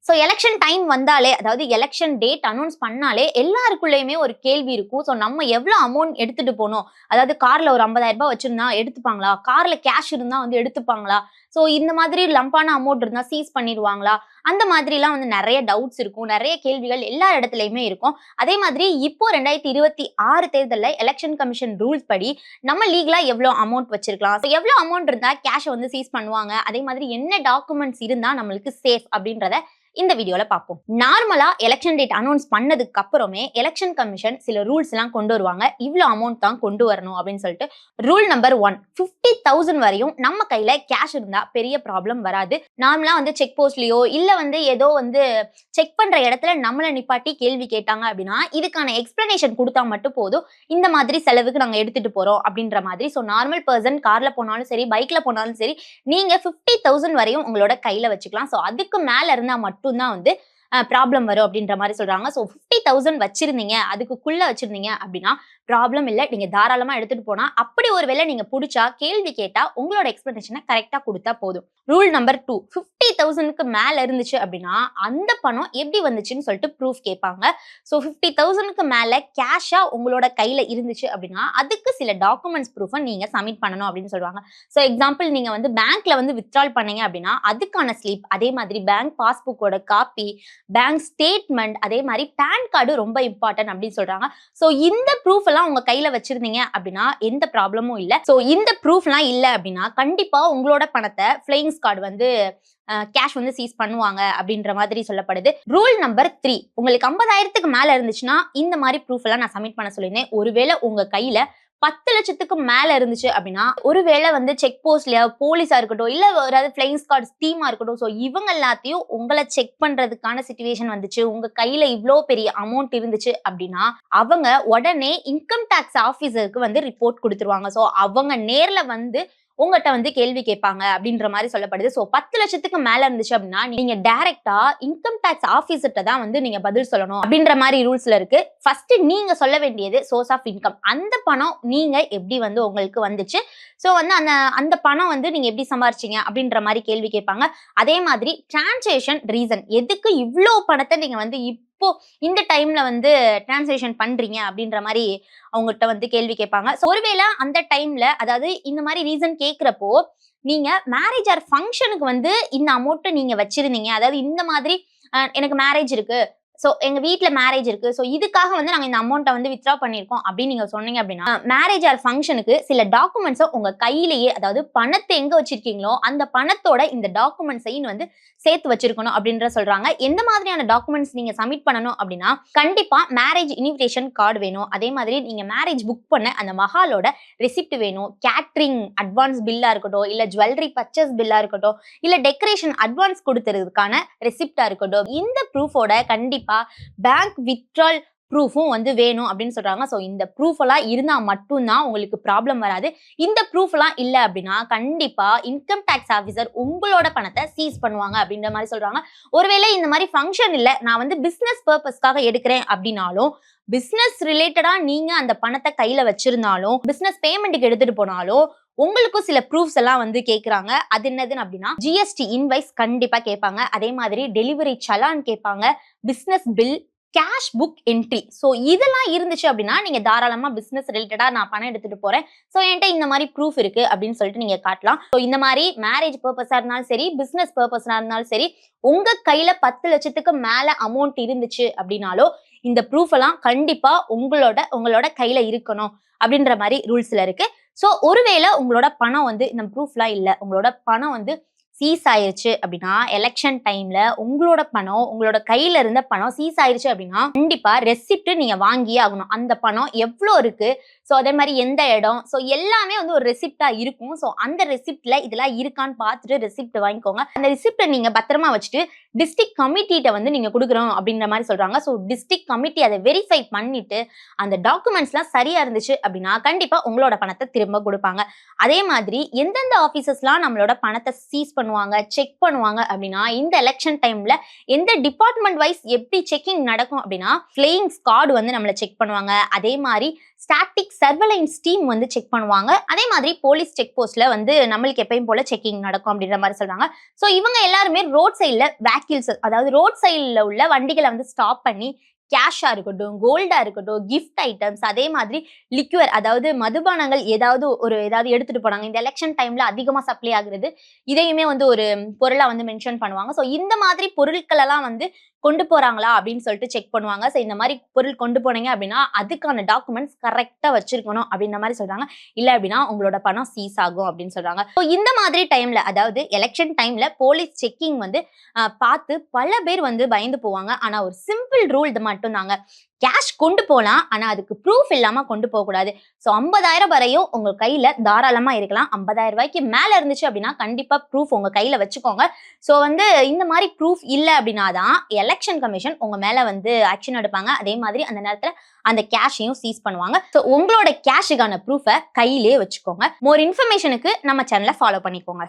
So election time வந்தாலே, அதாவது election date announce பண்ணாலே எல்லாருக்குள்ளயுமே ஒரு கேள்வி இருக்கும். ஸோ நம்ம எவ்வளோ அமௌண்ட் எடுத்துட்டு போனோம்? அதாவது கார்ல ஒரு 50,000 வச்சிருந்தா எடுத்துப்பாங்களா? கார்ல கேஷ் இருந்தா வந்து எடுத்துப்பாங்களா? ஸோ இந்த மாதிரி லம்பான அமௌண்ட் இருந்தா சீஸ் பண்ணிருவாங்களா? அந்த மாதிரிலாம் வந்து நெறைய டவுட்ஸ் இருக்கும். நெறைய கேள்விகள் எல்லா இடத்துலயுமே இருக்கும். அதே மாதிரி இப்போ 2026 தேர்தல்ல எலெக்ஷன் கமிஷன் ரூல்ஸ் படி நம்ம லீகலா எவ்வளோ அமௌண்ட் வச்சிருக்கலாம்? ஸோ எவ்வளோ அமௌண்ட் இருந்தா கேஷ வந்து சீஸ் பண்ணுவாங்க? அதே மாதிரி என்ன டாக்குமெண்ட்ஸ் இருந்தா நம்மளுக்கு சேஃப் அப்படின்றத இந்த வீடியோல பார்ப்போம். நார்மலா எலெக்ஷன் டேட் அனௌன்ஸ் பண்ணதுக்கு அப்புறமே எலெக்ஷன் கமிஷன் சில ரூல்ஸ் எல்லாம் கொண்டு வருவாங்க. இவ்வளவு அமௌண்ட் தான் கொண்டு வரணும் அப்படின்னு சொல்லிட்டு. ரூல் நம்பர் 1, 50,000 வரையும் நம்ம கையில கேஷ் இருந்தா பெரிய ப்ராப்ளம் வராது. நார்மலா வந்து செக் போஸ்ட்லயோ இல்ல வந்து ஏதோ வந்து செக் பண்ற இடத்துல நம்மள நிப்பாட்டி கேள்வி கேட்டாங்க அப்படின்னா இதுக்கான எக்ஸ்பிளனேஷன் கொடுத்தா மட்டும் போதும். இந்த மாதிரி செலவுக்கு நாங்க எடுத்துட்டு போறோம் அப்படின்ற மாதிரி. ஸோ நார்மல் பர்சன் கார்ல போனாலும் சரி, பைக்ல போனாலும் சரி, நீங்க 50,000 வரையும் உங்களோட கையில வச்சுக்கலாம். ஸோ அதுக்கு மேல இருந்தா மட்டும் தான் வந்து ப்ராப்ளம் வரும் அப்படின்ற மாதிரி சொல்றாங்க. ஸோ 50,000 வச்சிருந்தீங்க, அதுக்குள்ள வச்சிருந்தீங்க அப்படின்னா ப்ராப்ளம் இல்லை. நீங்க தாராளமா எடுத்துட்டு போனா, அப்படி ஒரு வேளை நீங்க புடிச்சா கேள்வி கேட்டா உங்களோட எக்ஸ்பிளனேஷனை கரெக்டா கொடுத்தா போதும். ரூல் நம்பர் 2, 50,000க்கு மேல இருந்துச்சு அப்படின்னா அந்த பணம் எப்படி வந்துச்சுன்னு சொல்லிட்டு ப்ரூஃப் கேட்பாங்க. ஸோ 50,000க்கு மேல கேஷா உங்களோட கையில இருந்துச்சு அப்படின்னா அதுக்கு சில டாக்குமெண்ட்ஸ் ப்ரூஃபை நீங்க சப்மிட் பண்ணணும் அப்படின்னு சொல்றாங்க. ஸோ எக்ஸாம்பிள், நீங்க வந்து பேங்க்ல வந்து வித்ட்ரால் பண்ணீங்க அப்படின்னா அதுக்கான ஸ்லிப், அதே மாதிரி பேங்க் பாஸ்புக்கோட காப்பி, பேங்க் ஸ்டேட்மெண்ட், அதே மாதிரி பேன் கார்டு ரொம்ப இம்பார்ட்டன்ட் அப்படின்னு சொல்றாங்க. சோ இந்த ப்ரூஃப் எல்லாம் உங்க கையில வச்சிருந்தீங்க அப்படின்னா எந்த ப்ராப்ளமும் இல்ல. சோ இந்த ப்ரூஃப் எல்லாம் இல்ல அப்படின்னா கண்டிப்பா உங்களோட பணத்தை ஃபிளையிங் ஸ்குவாட் வந்து கேஷ் வந்து சீஸ் பண்ணுவாங்க அப்படின்ற மாதிரி சொல்லப்படுது. ரூல் நம்பர் 3, உங்களுக்கு 50,000க்கு மேல இருந்துச்சுன்னா இந்த மாதிரி ப்ரூஃப் எல்லாம் நான் சப்மிட் பண்ண சொல்லியிருந்தேன். ஒருவேளை உங்க கையில 10 லட்சத்துக்கு மேல இருந்துச்சு அப்படின்னா ஒருவேளை வந்து செக் போஸ்ட்ல போலீஸா இருக்கட்டும், இல்ல ஒரு ஃபிளையிங் ஸ்குவாட் டீமா இருக்கட்டும், ஸோ இவங்க எல்லாத்தையும் உங்களை செக் பண்றதுக்கான சிச்சுவேஷன் வந்துச்சு, உங்க கையில இவ்வளோ பெரிய அமௌண்ட் இருந்துச்சு அப்படின்னா அவங்க உடனே இன்கம் டேக்ஸ் ஆபீசருக்கு வந்து ரிப்போர்ட் கொடுத்துருவாங்க. ஸோ அவங்க நேர்ல வந்து உங்ககிட்ட வந்து கேள்வி கேட்பாங்க அப்படின்ற மாதிரி சொல்லப்படுது. ஸோ 10 லட்சத்துக்கு மேல இருந்துச்சு அப்படின்னா நீங்க டைரக்டா இன்கம் டேக்ஸ் ஆபீசர்ட்ட தான் வந்து நீங்க பதில் சொல்லணும் அப்படின்ற மாதிரி ரூல்ஸ்ல இருக்கு. ஃபர்ஸ்ட் நீங்க சொல்ல வேண்டியது சோர்ஸ் ஆஃப் இன்கம். அந்த பணம் நீங்க எப்படி வந்து உங்களுக்கு வந்துச்சு, ஸோ வந்து அந்த பணம் வந்து நீங்க எப்படி சம்பாரிச்சீங்க அப்படின்ற மாதிரி கேள்வி கேட்பாங்க. அதே மாதிரி டிரான்சாக்ஷன் ரீசன், எதுக்கு இவ்வளோ பணத்தை நீங்க வந்து இப்போ இந்த டைம்ல வந்து டிரான்சாக்ஷன் பண்றீங்க அப்படின்ற மாதிரி அவங்ககிட்ட வந்து கேள்வி கேட்பாங்க. ஒருவேளை அந்த டைம்ல, அதாவது இந்த மாதிரி ரீசன் கேட்கிறப்போ நீங்க மேரேஜ் ஆர் ஃபங்க்ஷனுக்கு வந்து இந்த அமௌண்ட்டை நீங்க வச்சிருந்தீங்க, அதாவது இந்த மாதிரி எனக்கு மேரேஜ் இருக்கு, சோ எங்க வீட்ல மேரேஜ் இருக்கு, சோ இதுக்காக வந்து நாங்க இந்த அமௌண்ட்டை வந்து வித்ட்ரா பண்ணிருக்கோம் அப்படின்னு நீங்க சொன்னீங்க அப்படின்னா மேரேஜ் ஆர் ஃபங்க்ஷனுக்கு சில டாக்குமெண்ட்ஸை உங்க கையிலேயே, அதாவது பணத்தை எங்க வச்சிருக்கீங்களோ அந்த பணத்தோட இந்த டாக்குமெண்ட்ஸையும் வந்து சேர்த்து வச்சிருக்கணும் அப்படின்ற சொல்றாங்க. எந்த மாதிரியான டாக்குமெண்ட்ஸ் நீங்க சப்மிட் பண்ணணும் அப்படின்னா கண்டிப்பா மேரேஜ் இன்விடேஷன் கார்டு வேணும், அதே மாதிரி நீங்க மேரேஜ் புக் பண்ண அந்த மஹாலோட ரெசிப்ட் வேணும், கேட்டரிங் அட்வான்ஸ் பில்லா இருக்கட்டும், இல்ல ஜுவல்லரி பர்ச்சேஸ் பில்லா இருக்கட்டும், இல்ல டெக்கரேஷன் அட்வான்ஸ் கொடுத்துறதுக்கான ரெசிப்டா இருக்கட்டும், இந்த ப்ரூஃபோட கண்டிப்பா பேங்க் வித்ட்ரால் ப்ரூஃபும் வந்து வேணும் அப்படின்னு சொல்றாங்க. ஸோ இந்த ப்ரூஃப் எல்லாம் இருந்தா மட்டும்தான் உங்களுக்கு ப்ராப்ளம் வராது. இந்த ப்ரூஃப் எல்லாம் இல்லை அப்படின்னா கண்டிப்பா இன்கம் டேக்ஸ் ஆஃபீஸர் உங்களோட பணத்தை சீஸ் பண்ணுவாங்க அப்படின்ற மாதிரி சொல்றாங்க. ஒருவேளை இந்த மாதிரி ஃபங்க்ஷன் இல்லை, நான் வந்து பிசினஸ் பர்பஸ்க்காக எடுக்கிறேன் அப்படின்னாலும், பிசினஸ் ரிலேட்டடா நீங்க அந்த பணத்தை கையில வச்சிருந்தாலும், பிசினஸ் பேமெண்ட்டுக்கு எடுத்துட்டு போனாலும் உங்களுக்கும் சில ப்ரூஃப்ஸ் எல்லாம் வந்து கேட்கறாங்க. அது என்னதுன்னு அப்படின்னா ஜிஎஸ்டி இன்வைஸ் கண்டிப்பா கேட்பாங்க, அதே மாதிரி டெலிவரி சலான் கேட்பாங்க, business bill, cash book entry. So இதெல்லாம் இருந்துச்சு அப்படின்னா நீங்க தாராளமா பிசினஸ் ரிலேட்டடா நான் பணம் எடுத்துட்டு போறேன், ஸோ என்கிட்ட இந்த மாதிரி ப்ரூஃப் இருக்கு அப்படின்னு சொல்லிட்டு நீங்க காட்டலாம். ஸோ இந்த மாதிரி மேரேஜ் பர்பஸா இருந்தாலும் சரி, பிசினஸ் பர்பஸா இருந்தாலும் சரி, உங்க கையில 10 லட்சத்துக்கு மேல அமௌண்ட் இருந்துச்சு அப்படின்னாலோ இந்த ப்ரூஃப் எல்லாம் கண்டிப்பா உங்களோட கையில இருக்கணும் அப்படின்ற மாதிரி ரூல்ஸ்ல இருக்கு. ஸோ ஒருவேளை உங்களோட பணம் வந்து இந்த ப்ரூஃப்லாம் இல்லை, உங்களோட பணம் வந்து சீஸ் ஆயிருச்சு அப்படின்னா எலெக்ஷன் டைம்ல உங்களோட பணம், உங்களோட கையில இருந்த பணம் சீஸ் ஆயிருச்சு அப்படின்னா கண்டிப்பா ரெசிப்ட் நீங்க வாங்கியே ஆகணும். அந்த பணம் எவ்வளோ இருக்கு, ஸோ அதே மாதிரி எந்த இடம், ஸோ எல்லாமே வந்து ஒரு ரெசிப்டா இருக்கும். ஸோ அந்த ரெசிப்ட்ல இதெல்லாம் இருக்கான்னு பார்த்துட்டு ரெசிப்ட் வாங்கிக்கோங்க. அந்த ரெசிப்டை நீங்க பத்திரமா வச்சுட்டு டிஸ்ட்ரிக்ட் கமிட்டிட்ட வந்து நீங்க கொடுக்குறோம் அப்படின்ற மாதிரி சொல்றாங்க. ஸோ டிஸ்ட்ரிக்ட் கமிட்டி அதை வெரிஃபை பண்ணிட்டு அந்த டாக்குமெண்ட்ஸ்லாம் சரியா இருந்துச்சு அப்படின்னா கண்டிப்பா உங்களோட பணத்தை திரும்ப கொடுப்பாங்க. அதே மாதிரி எந்தெந்த ஆபீசர்ஸ்லாம் நம்மளோட பணத்தை சீஸ் பண்ணுவாங்க, செக் பண்ணுவாங்க அப்படின்னா இந்த எலெக்ஷன் டைம்ல எந்த டிபார்ட்மெண்ட் வைஸ் எப்படி செக்கிங் நடக்கும் அப்படின்னா ஃபிளையிங் ஸ்குவாட் வந்து நம்மளை செக் பண்ணுவாங்க, அதே மாதிரி ஸ்டாட்டிக் சர்வலைன்ஸ் டீம் வந்து செக் பண்ணுவாங்க. அதே மாதிரி போலீஸ் செக் போஸ்ட்ல வந்து நம்மளுக்கு எப்பயும் போல செக்கிங் நடக்கும் அப்படின்ற மாதிரி சொல்றாங்க. ஸோ இவங்க எல்லாருமே ரோட் சைட்ல வேக்கிள்ஸ், அதாவது ரோட் சைட்ல உள்ள வண்டிகளை வந்து ஸ்டாப் பண்ணி கேஷா இருக்கட்டும், கோல்டா இருக்கட்டும், கிஃப்ட் ஐட்டம்ஸ், அதே மாதிரி லிக்யூர், அதாவது மதுபானங்கள் ஏதாவது எடுத்துட்டு போனாங்க. இந்த எலெக்ஷன் டைம்ல அதிகமா சப்ளை ஆகுறது, இதையுமே வந்து ஒரு பொருளா வந்து மென்ஷன் பண்ணுவாங்க. ஸோ இந்த மாதிரி பொருட்கள் எல்லாம் வந்து கொண்டு போறாங்களா அப்படின்னு சொல்லிட்டு செக் பண்ணுவாங்க. ஸோ இந்த மாதிரி பொருள் கொண்டு போனீங்க அப்படின்னா அதுக்கான டாக்குமெண்ட்ஸ் கரெக்டா வச்சிருக்கணும் அப்படின்ற மாதிரி சொல்றாங்க. இல்ல அப்படின்னா உங்களோட பணம் சீஸ் ஆகும் அப்படின்னு சொல்றாங்க. ஸோ இந்த மாதிரி டைம்ல, அதாவது எலெக்ஷன் டைம்ல போலீஸ் செக்கிங் வந்து பார்த்து பல பேர் வந்து பயந்து போவாங்க. ஆனா ஒரு சிம்பிள் ரூல் இது மட்டும் தாங்க. கேஷ் கொண்டு போலாம், ஆனா அதுக்கு ப்ரூஃப் இல்லாம கொண்டு போக கூடாது. சோ 50,000 வரையும் உங்க கையில தாராளமா இருக்கலாம். 50,000 ரூபாய்க்கு மேல இருந்துச்சு அப்படின்னா கண்டிப்பா ப்ரூஃப் உங்க கையில வச்சுக்கோங்க. சோ வந்து இந்த மாதிரி ப்ரூஃப் இல்ல அப்படின்னா தான் எலெக்ஷன் கமிஷன் உங்க மேல வந்து ஆக்ஷன் எடுப்பாங்க. அதே மாதிரி அந்த நேரத்துல அந்த கேஷையும் சீஸ் பண்ணுவாங்க. சோ உங்களோட கேஷுக்கான ப்ரூஃபை கையிலேயே வச்சுக்கோங்க. மோர் இன்ஃபர்மேஷனுக்கு நம்ம சேனலை ஃபாலோ பண்ணிக்கோங்க.